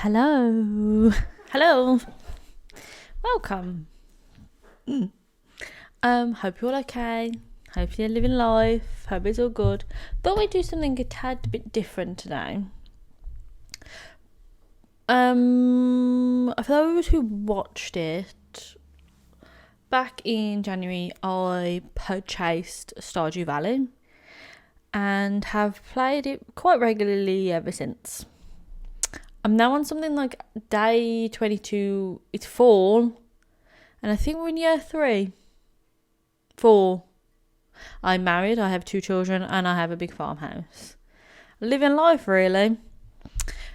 Hello. Hello. Welcome. Hope you're all okay. Hope you're living life. Hope it's all good. Thought we'd do something a tad bit different today. For those who watched it, back in January, I purchased Stardew Valley and have played it quite regularly ever since. I'm now on something like day 22. It's fall, and I think we're in year 3. 4. I'm married, I have 2 children, and I have a big farmhouse. Living life, really.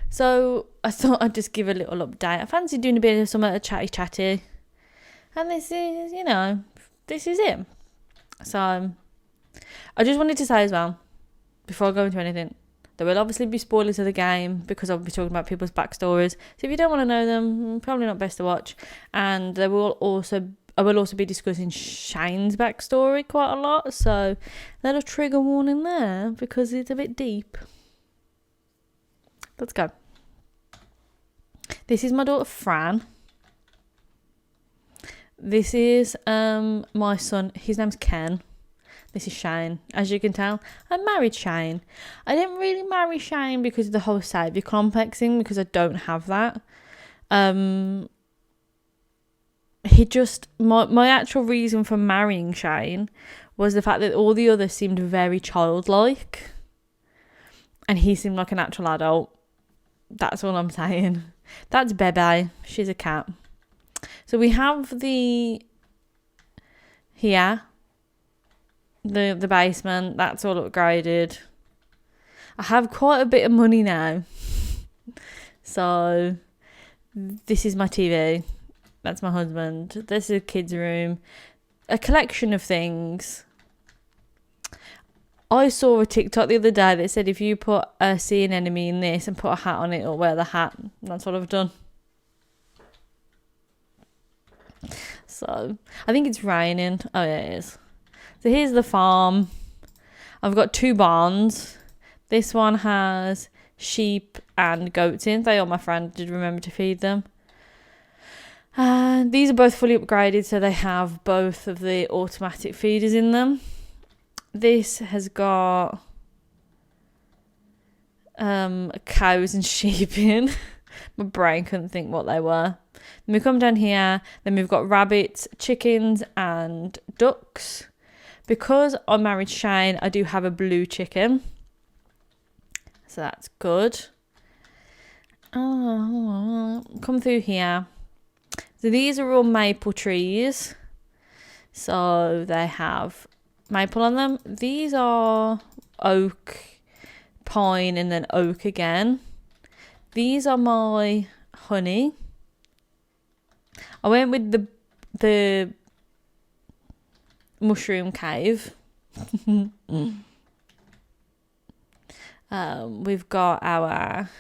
So I thought I'd just give a little update. I fancy doing a bit of some chatty. And this is, this is it. So I just wanted to say as well, before I go into anything, there will obviously be spoilers of the game because I'll be talking about people's backstories. So if you don't want to know them, probably not best to watch. And I will also be discussing Shane's backstory quite a lot. So little trigger warning there because it's a bit deep. Let's go. This is my daughter Fran. This is my son. His name's Ken. This is Shane. As you can tell, I married Shane. I didn't really marry Shane because of the whole saviour complex thing, because I don't have that. My actual reason for marrying Shane was the fact that all the others seemed very childlike. And he seemed like an actual adult. That's all I'm saying. That's Bebe. She's a cat. So we have the basement. That's all upgraded. I have quite a bit of money now. So this is my TV. That's my husband. This is a kid's room. A collection of things. I saw a TikTok the other day that said if you put a sea anemone in this and put a hat on it, it'll wear the hat. That's what I've done. So I think it's raining. Oh yeah, it is. So here's the farm. I've got 2 barns. This one has sheep and goats in. They are my friend. Did remember to feed them. And these are both fully upgraded, so they have both of the automatic feeders in them. This has got cows and sheep in. My brain couldn't think what they were. Then we come down here. Then we've got rabbits, chickens, and ducks. Because I married Shane, I do have a blue chicken. So that's good. Come through here. So these are all maple trees. So they have maple on them. These are oak, pine, and then oak again. These are my honey. I went with the mushroom cave. We've got our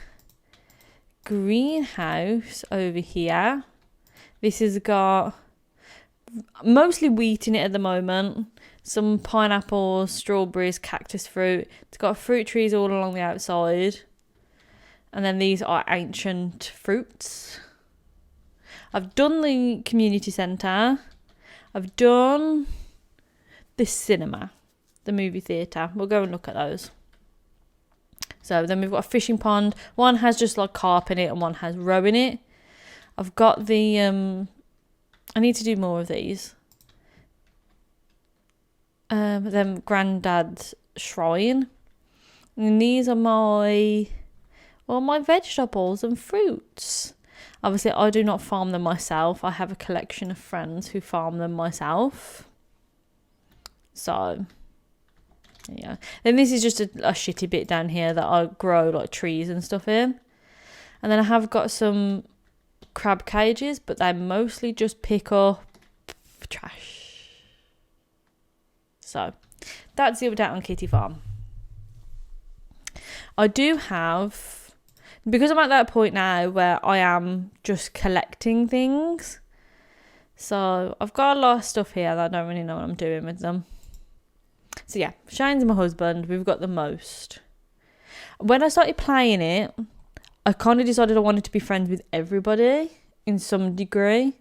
greenhouse over here. This has got mostly wheat in it at the moment. Some pineapples, strawberries, cactus fruit. It's got fruit trees all along the outside. And then these are ancient fruits. I've done the community centre. I've done the cinema, the movie theatre. We'll go and look at those. So then we've got a fishing pond. One has just like carp in it and one has roe in it. I've got the I need to do more of these. Then Grandad's shrine. And these are my vegetables and fruits. Obviously, I do not farm them myself. I have a collection of friends who farm them myself. So, yeah. Then this is just a shitty bit down here that I grow like trees and stuff in. And then I have got some crab cages, but they mostly just pick up trash. So, that's the update on Kitty Farm. I do have, because I'm at that point now where I am just collecting things. So, I've got a lot of stuff here that I don't really know what I'm doing with them. So yeah, Shane's my husband. We've got the most. When I started playing it, I kind of decided I wanted to be friends with everybody in some degree.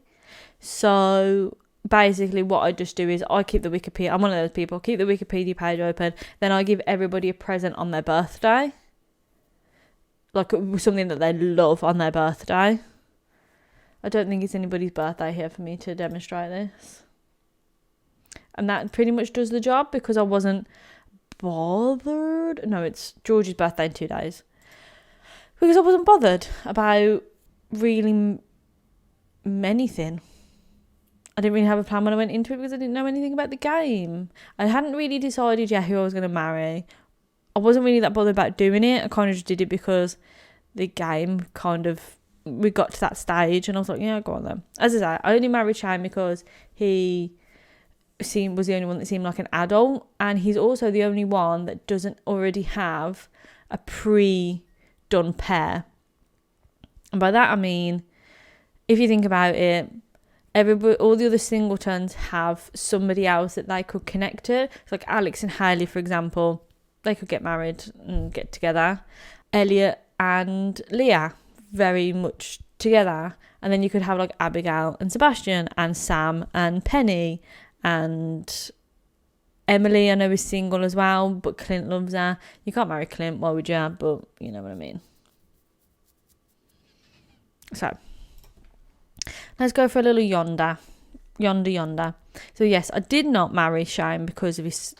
So basically what I just do is I keep the Wikipedia, I'm one of those people, keep the Wikipedia page open, then I give everybody a present on their birthday. Like something that they love on their birthday. I don't think it's anybody's birthday here for me to demonstrate this. And that pretty much does the job because I wasn't bothered. No, it's George's birthday in 2 days. Because I wasn't bothered about really anything. I didn't really have a plan when I went into it because I didn't know anything about the game. I hadn't really decided yet who I was going to marry. I wasn't really that bothered about doing it. I kind of just did it because the game we got to that stage and I was like, yeah, go on then. As I say, I only married Shane because he was the only one that seemed like an adult, and he's also the only one that doesn't already have a pre-done pair. And by that I mean, if you think about it, all the other singletons have somebody else that they could connect to. It's like Alex and Hayley, for example, they could get married and get together. Elliot and Leah, very much together. And then you could have like Abigail and Sebastian and Sam and Penny and Emily, I know, is single as well, but Clint loves her. You can't marry Clint, why would you? But you know what I mean. So let's go for a little yonder. So yes, I did not marry Shane because of his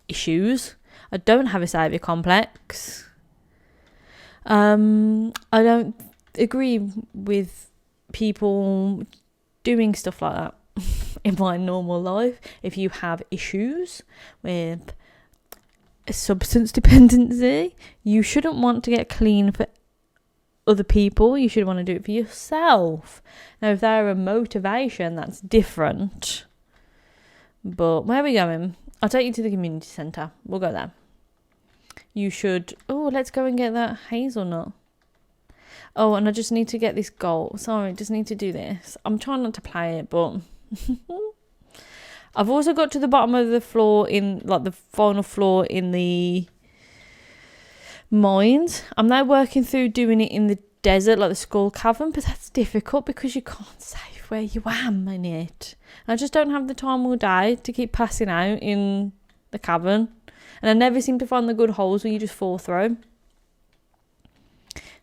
issues. I don't have a saviour complex. I don't agree with people doing stuff like that in my normal life. If you have issues with substance dependency, you shouldn't want to get clean for other people. You should want to do it for yourself. Now, if they're a motivation, that's different. But where are we going? I'll take you to the community centre. We'll go there. You should... Oh, let's go and get that hazelnut. Oh, and I just need to get this goal. Sorry, just need to do this. I'm trying not to play it, but... I've also got to the bottom of the floor in... Like, the final floor in the mines. I'm now working through doing it in the desert, like the skull cavern, but that's difficult because you can't save where you am in it. And I just don't have the time all day to keep passing out in the cavern. And I never seem to find the good holes where you just fall through.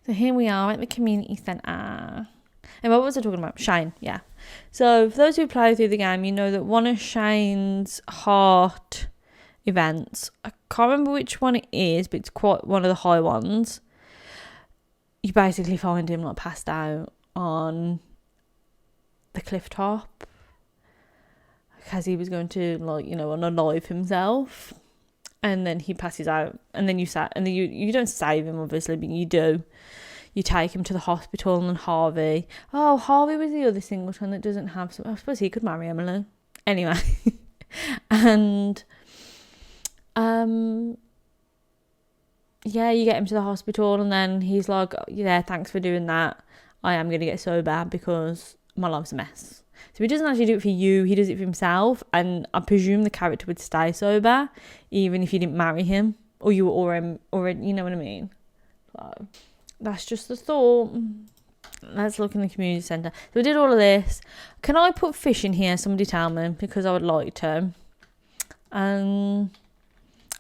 So here we are at the community centre. And what was I talking about? Shane, yeah. So for those who play through the game, you know that one of Shane's heart events, I can't remember which one it is, but it's quite one of the high ones. You basically find him like passed out on the cliff top because he was going to, like, you know, unalive himself. And then he passes out, and then you don't save him, obviously, but you do. You take him to the hospital, and Harvey was the other singleton that doesn't have, so I suppose he could marry Emily. Anyway. And yeah, you get him to the hospital, and then he's like, yeah, thanks for doing that. I am going to get sober because my life's a mess. So he doesn't actually do it for you, he does it for himself, and I presume the character would stay sober even if you didn't marry him or you were already, you know what I mean? So that's just the thought. Let's look in the community centre. So we did all of this. Can I put fish in here? Somebody tell me, because I would like to. I don't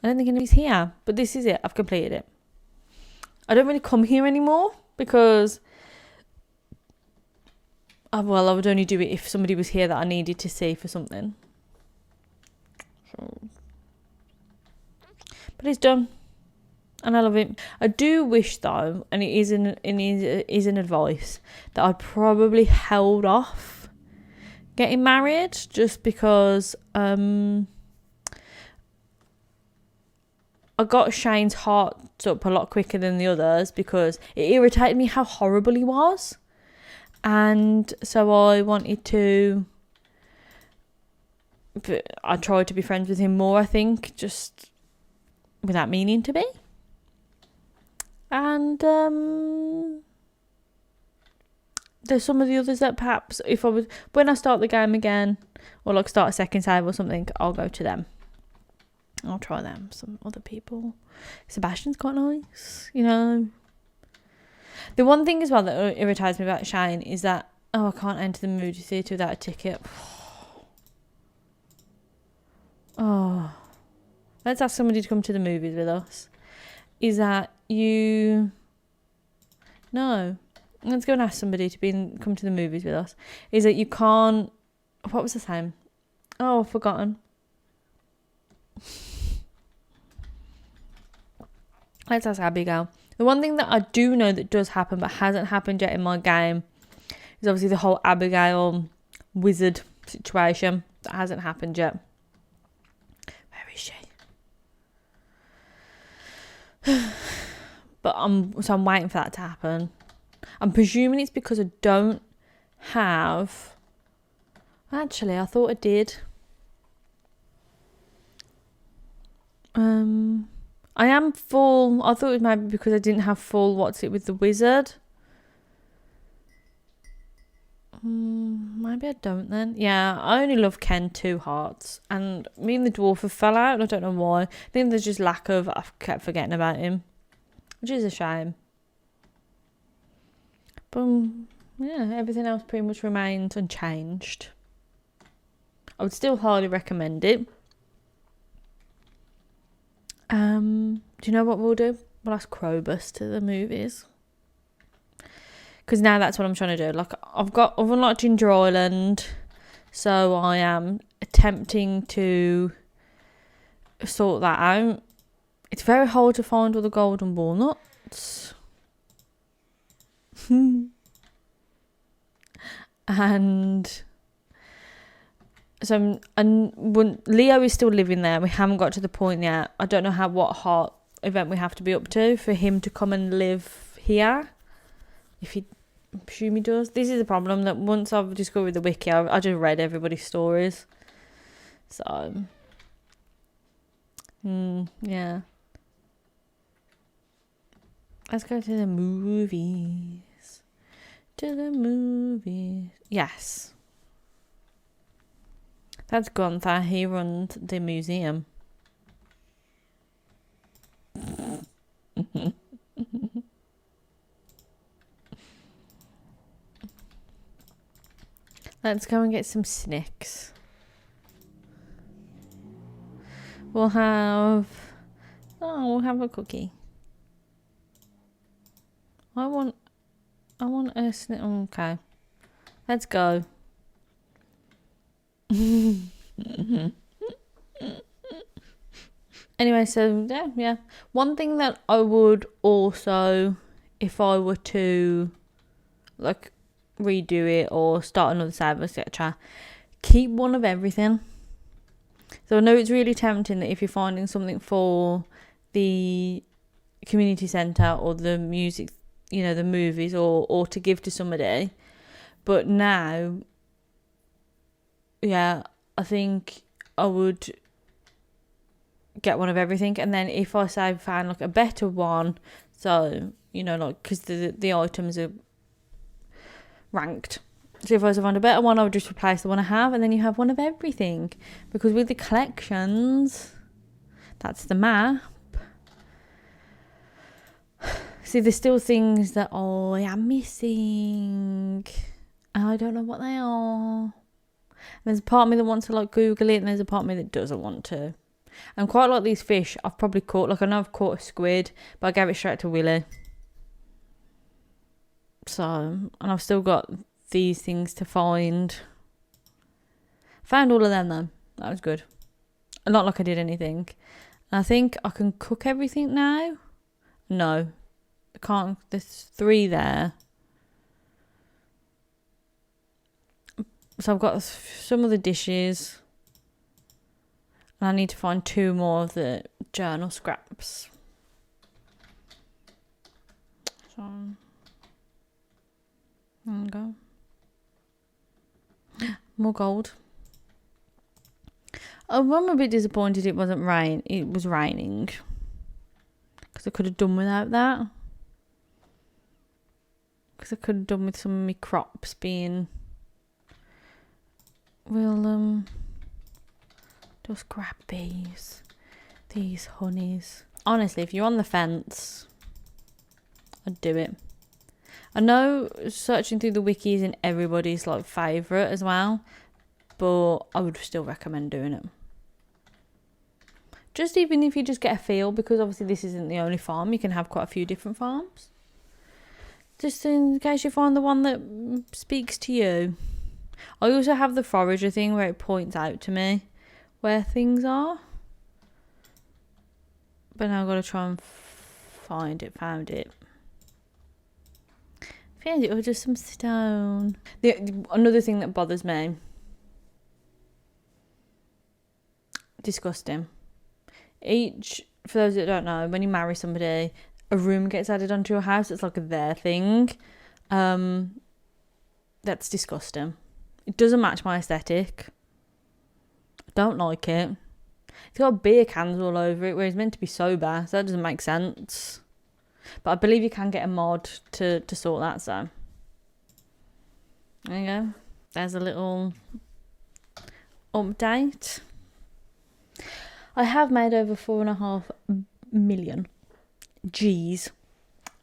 think anybody's here, but this is it. I've completed it. I don't really come here anymore because... well, I would only do it if somebody was here that I needed to see for something. So. But it's done. And I love it. I do wish, though, and it is an advice, that I'd probably held off getting married just because I got Shane's heart up a lot quicker than the others because it irritated me how horrible he was. And so I wanted to... I tried to be friends with him more, I think, just without meaning to be. And there's some of the others that perhaps when I start the game again, or like start a second save or something, I'll go to them. I'll try them. Some other people. Sebastian's quite nice, you know. The one thing as well that irritates me about Shane is that, I can't enter the movie theatre without a ticket. Oh, let's ask somebody to come to the movies with us. Is that you? No. Let's go and ask somebody to come to the movies with us. Is that you can't? What was the same? Oh, I've forgotten. Let's ask Abigail. The one thing that I do know that does happen but hasn't happened yet in my game is obviously the whole Abigail wizard situation. That hasn't happened yet. Where is she? But I'm waiting for that to happen. I'm presuming it's because I don't have... Actually, I thought I did. I am full. I thought it was maybe because I didn't have full what's it with the wizard. Maybe I don't then. Yeah, I only love Ken 2 hearts. And me and the dwarf have fell out. I don't know why. I think there's just lack of... I've kept forgetting about him. Which is a shame. But yeah, everything else pretty much remains unchanged. I would still highly recommend it. Do you know what we'll do? We'll ask Krobus to the movies. Because now that's what I'm trying to do. Like, I've unlocked Ginger Island. So I am attempting to sort that out. It's very hard to find all the golden walnuts. And so Leo is still living there. We haven't got to the point yet. I don't know what heart event we have to be up to for him to come and live here. If he, I presume he does. This is a problem that once I've discovered the wiki, I just read everybody's stories. So, yeah. Let's go to the movies. To the movies. Yes. That's Gunther. He runs the museum. Let's go and get some snacks. We'll have a cookie. I want a snack. Okay. Let's go. Anyway, so yeah. One thing that I would also, if I were to like redo it or start another save, etc., keep one of everything. So I know it's really tempting that if you're finding something for the community centre or the music, the movies, or to give to somebody, but now, yeah, I think I would get one of everything, and then if I say find like a better one, so like because the items are ranked. So if I was to find a better one, I would just replace the one I have, and then you have one of everything. Because with the collections, that's the map. See, there's still things that I am missing, and I don't know what they are. There's a part of me that wants to like Google it, and there's a part of me that doesn't want to. And quite like these fish, I've probably caught, like I know I've caught a squid, but I gave it straight to Willie. So, and I've still got these things to find. Found all of them though. That was good. Not like I did anything. And I think I can cook everything now. No, I can't. There's 3 there. So I've got some of the dishes. And I need to find 2 more of the journal scraps. So, there we go. More gold. I'm a bit disappointed it wasn't rain. It was raining. Because I could have done without that. Because I could have done with some of my crops being... We'll just grab these honeys. Honestly, if you're on the fence, I'd do it. I know searching through the wiki isn't everybody's like favourite as well, but I would still recommend doing it. Just even if you just get a feel, because obviously this isn't the only farm, you can have quite a few different farms. Just in case you find the one that speaks to you. I also have the forager thing where it points out to me where things are. But now I've got to try and find it. Found it. Found it, or just some stone. Another thing that bothers me. Disgusting. For those that don't know, when you marry somebody, a room gets added onto your house. It's like their thing. That's disgusting. It doesn't match my aesthetic. I don't like it. It's got beer cans all over it, where it's meant to be sober, so that doesn't make sense. But I believe you can get a mod to sort that, so there you go. There's a little update. I have made over 4.5 million G's,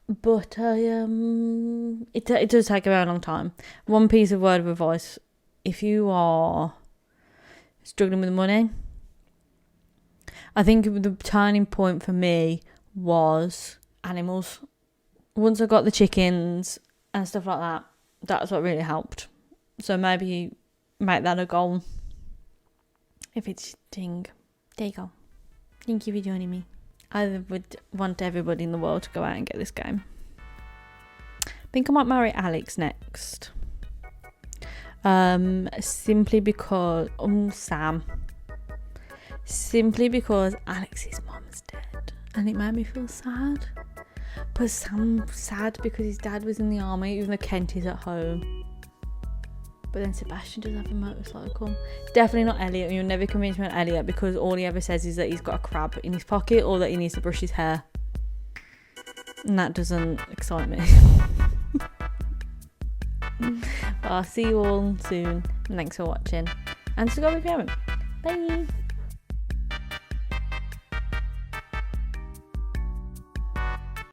but it does take a very long time. One piece of word of advice: if you are struggling with money, I think the turning point for me was animals. Once I got the chickens and stuff like that, that's what really helped. So maybe make that a goal if it's your thing. There you go. Thank you for joining me. I would want everybody in the world to go out and get this game. I think I might marry Alex next. Simply because Sam. Simply because Alex's mum's dead, and it made me feel sad. But Sam's sad because his dad was in the army, even though Kent is at home. But then Sebastian does have a motorcycle. Definitely not Elliot. You'll never convince me on Elliot, because all he ever says is that he's got a crab in his pocket or that he needs to brush his hair. And that doesn't excite me. But I'll see you all soon. Thanks for watching. And subscribe if you haven't. Bye.